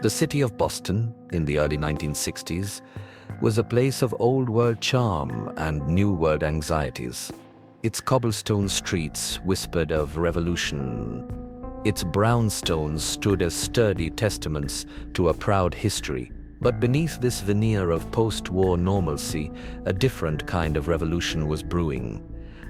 The city of Boston, in the early 1960s, was a place of old-world charm and new-world anxieties. Its cobblestone streets whispered of revolution. Its brownstones stood as sturdy testaments to a proud history. But beneath this veneer of post-war normalcy, a different kind of revolution was brewing.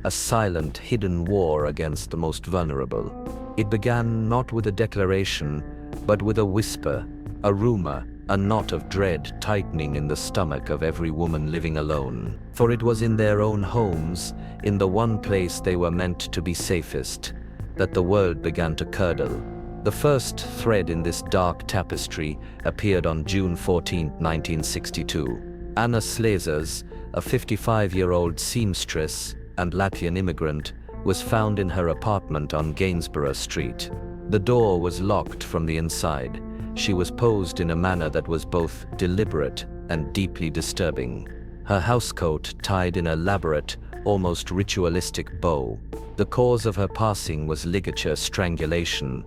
A silent, hidden war against the most vulnerable. It began not with a declaration, but with a whisper, a rumor, a knot of dread tightening in the stomach of every woman living alone. For it was in their own homes, in the one place they were meant to be safest, that the world began to curdle. The first thread in this dark tapestry appeared on June 14, 1962. Anna Slezers, a 55-year-old seamstress and Latvian immigrant, was found in her apartment on Gainsborough Street. The door was locked from the inside. She was posed in a manner that was both deliberate and deeply disturbing. Her housecoat tied in an elaborate, almost ritualistic bow. The cause of her passing was ligature strangulation.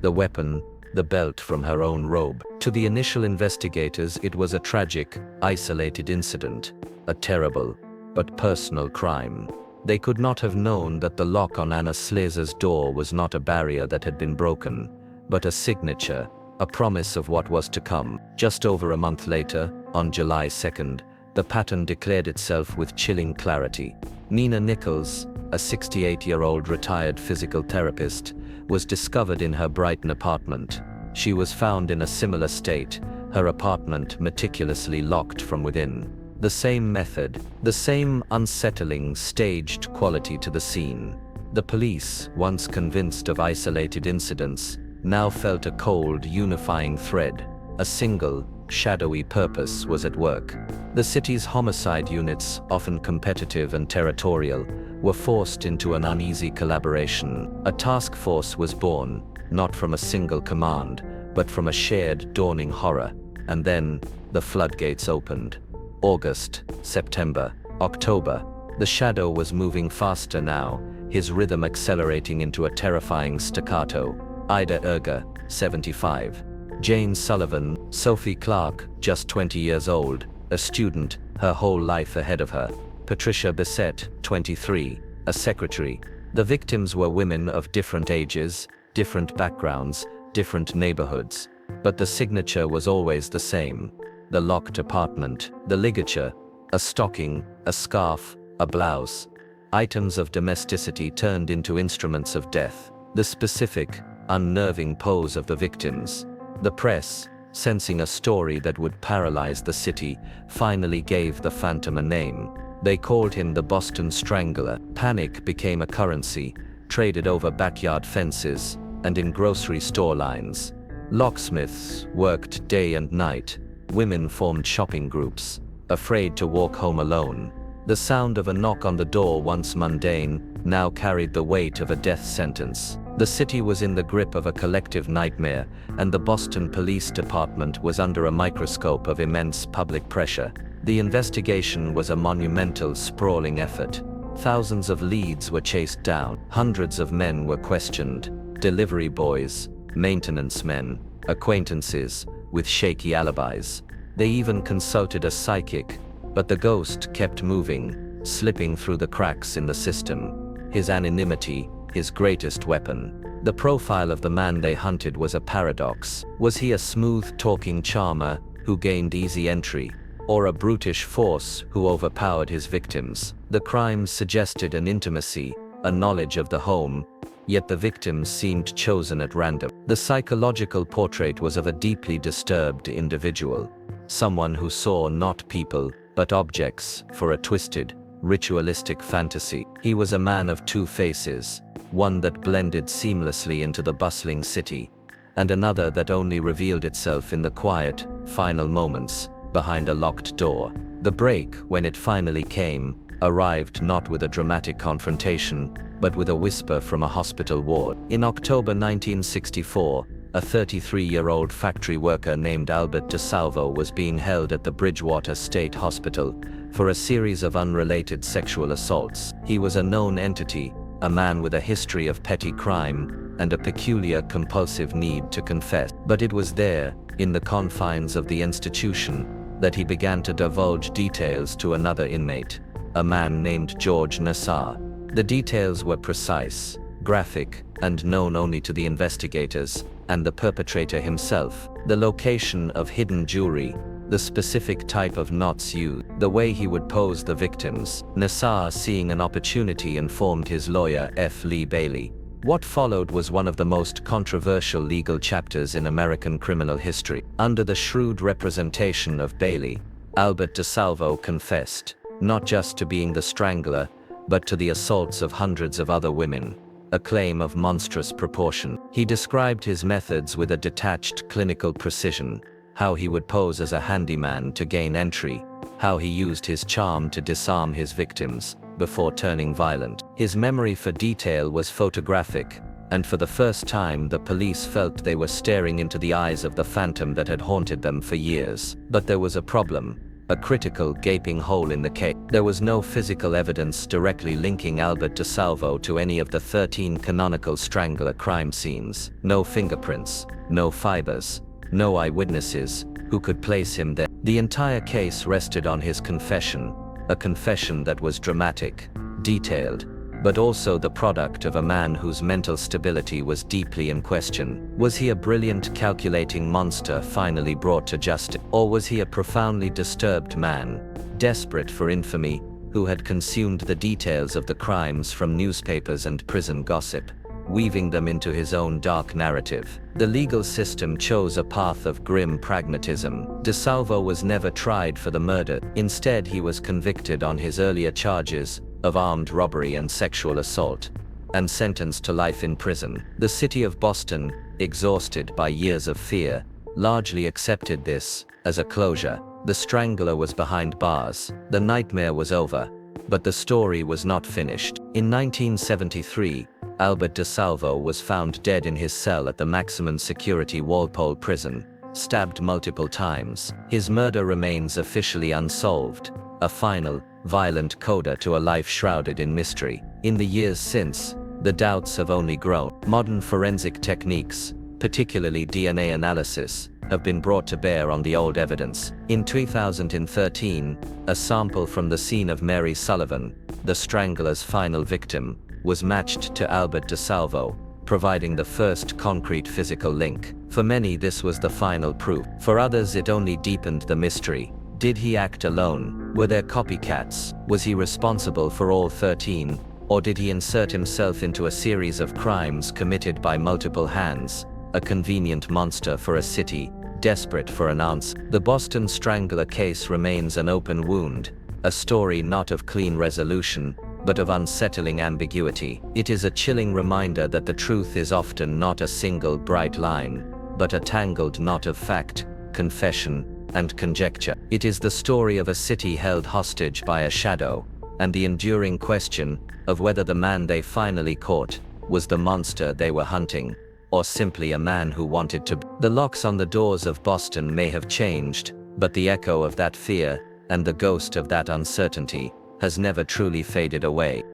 The weapon, the belt from her own robe. To the initial investigators, it was a tragic, isolated incident, a terrible, but personal crime. They could not have known that the lock on Anna Slezer's door was not a barrier that had been broken, but a signature, a promise of what was to come. Just over a month later, on July 2nd, the pattern declared itself with chilling clarity. Nina Nichols, a 68-year-old retired physical therapist, was discovered in her Brighton apartment. She was found in a similar state, her apartment meticulously locked from within. The same method, the same unsettling, staged quality to the scene. The police, once convinced of isolated incidents, now felt a cold, unifying thread. A single, shadowy purpose was at work. The city's homicide units, often competitive and territorial, were forced into an uneasy collaboration. A task force was born, not from a single command, but from a shared, dawning horror. And then, the floodgates opened. August, September, October. The shadow was moving faster now, his rhythm accelerating into a terrifying staccato. Ida Erger, 75. Jane Sullivan, Sophie Clark, just 20 years old, a student, her whole life ahead of her. Patricia Bissett, 23, a secretary. The victims were women of different ages, different backgrounds, different neighborhoods. But the signature was always the same. The locked apartment, the ligature, a stocking, a scarf, a blouse. Items of domesticity turned into instruments of death. The specific, unnerving pose of the victims. The press, sensing a story that would paralyze the city, finally gave the phantom a name. They called him the Boston Strangler. Panic became a currency, traded over backyard fences and in grocery store lines. Locksmiths worked day and night. Women formed shopping groups, afraid to walk home alone. The sound of a knock on the door, once mundane, now carried the weight of a death sentence. The city was in the grip of a collective nightmare, and the Boston Police Department was under a microscope of immense public pressure. The investigation was a monumental, sprawling effort. Thousands of leads were chased down. Hundreds of men were questioned. Delivery boys, maintenance men, acquaintances, with shaky alibis. They even consulted a psychic, but the ghost kept moving, slipping through the cracks in the system. His anonymity, his greatest weapon. The profile of the man they hunted was a paradox. Was he a smooth-talking charmer who gained easy entry, or a brutish force who overpowered his victims? The crimes suggested an intimacy, a knowledge of the home, yet the victims seemed chosen at random. The psychological portrait was of a deeply disturbed individual, someone who saw not people, but objects for a twisted, ritualistic fantasy. He was a man of two faces, one that blended seamlessly into the bustling city, and another that only revealed itself in the quiet, final moments, behind a locked door. The break, when it finally came, arrived not with a dramatic confrontation, but with a whisper from a hospital ward. In October 1964, a 33-year-old factory worker named Albert DeSalvo was being held at the Bridgewater State Hospital for a series of unrelated sexual assaults. He was a known entity, a man with a history of petty crime and a peculiar compulsive need to confess. But it was there, in the confines of the institution, that he began to divulge details to another inmate, a man named George Nassar. The details were precise, graphic, and known only to the investigators and the perpetrator himself. The location of hidden jewelry, the specific type of knots used, the way he would pose the victims. Nassar, seeing an opportunity, informed his lawyer F. Lee Bailey. What followed was one of the most controversial legal chapters in American criminal history. Under the shrewd representation of Bailey, Albert DeSalvo confessed, not just to being the strangler, but to the assaults of hundreds of other women, a claim of monstrous proportion. He described his methods with a detached clinical precision, how he would pose as a handyman to gain entry, how he used his charm to disarm his victims before turning violent. His memory for detail was photographic, and for the first time the police felt they were staring into the eyes of the phantom that had haunted them for years. But there was a problem, a critical gaping hole in the case. There was no physical evidence directly linking Albert DeSalvo to any of the 13 canonical Strangler crime scenes. No fingerprints, no fibers, no eyewitnesses who could place him there. The entire case rested on his confession, a confession that was dramatic, detailed, but also the product of a man whose mental stability was deeply in question. Was he a brilliant, calculating monster finally brought to justice? Or was he a profoundly disturbed man, desperate for infamy, who had consumed the details of the crimes from newspapers and prison gossip, weaving them into his own dark narrative? The legal system chose a path of grim pragmatism. DeSalvo was never tried for the murder. Instead, he was convicted on his earlier charges of armed robbery and sexual assault, and sentenced to life in prison. The city of Boston, exhausted by years of fear, largely accepted this as a closure. The Strangler was behind bars. The nightmare was over, but the story was not finished. In 1973, Albert DeSalvo was found dead in his cell at the maximum security Walpole prison, stabbed multiple times. His murder remains officially unsolved, a final, violent coda to a life shrouded in mystery. In the years since, the doubts have only grown. Modern forensic techniques, particularly DNA analysis, have been brought to bear on the old evidence. In 2013, a sample from the scene of Mary Sullivan, the Strangler's final victim, was matched to Albert DeSalvo, providing the first concrete physical link. For many, this was the final proof. For others, it only deepened the mystery. Did he act alone? Were there copycats? Was he responsible for all 13? Or did he insert himself into a series of crimes committed by multiple hands, a convenient monster for a city, desperate for an answer? The Boston Strangler case remains an open wound, a story not of clean resolution, but of unsettling ambiguity. It is a chilling reminder that the truth is often not a single bright line, but a tangled knot of fact, confession, and conjecture. It is the story of a city held hostage by a shadow, and the enduring question of whether the man they finally caught was the monster they were hunting, or simply a man who wanted to. The locks on the doors of Boston may have changed, but the echo of that fear and the ghost of that uncertainty has never truly faded away.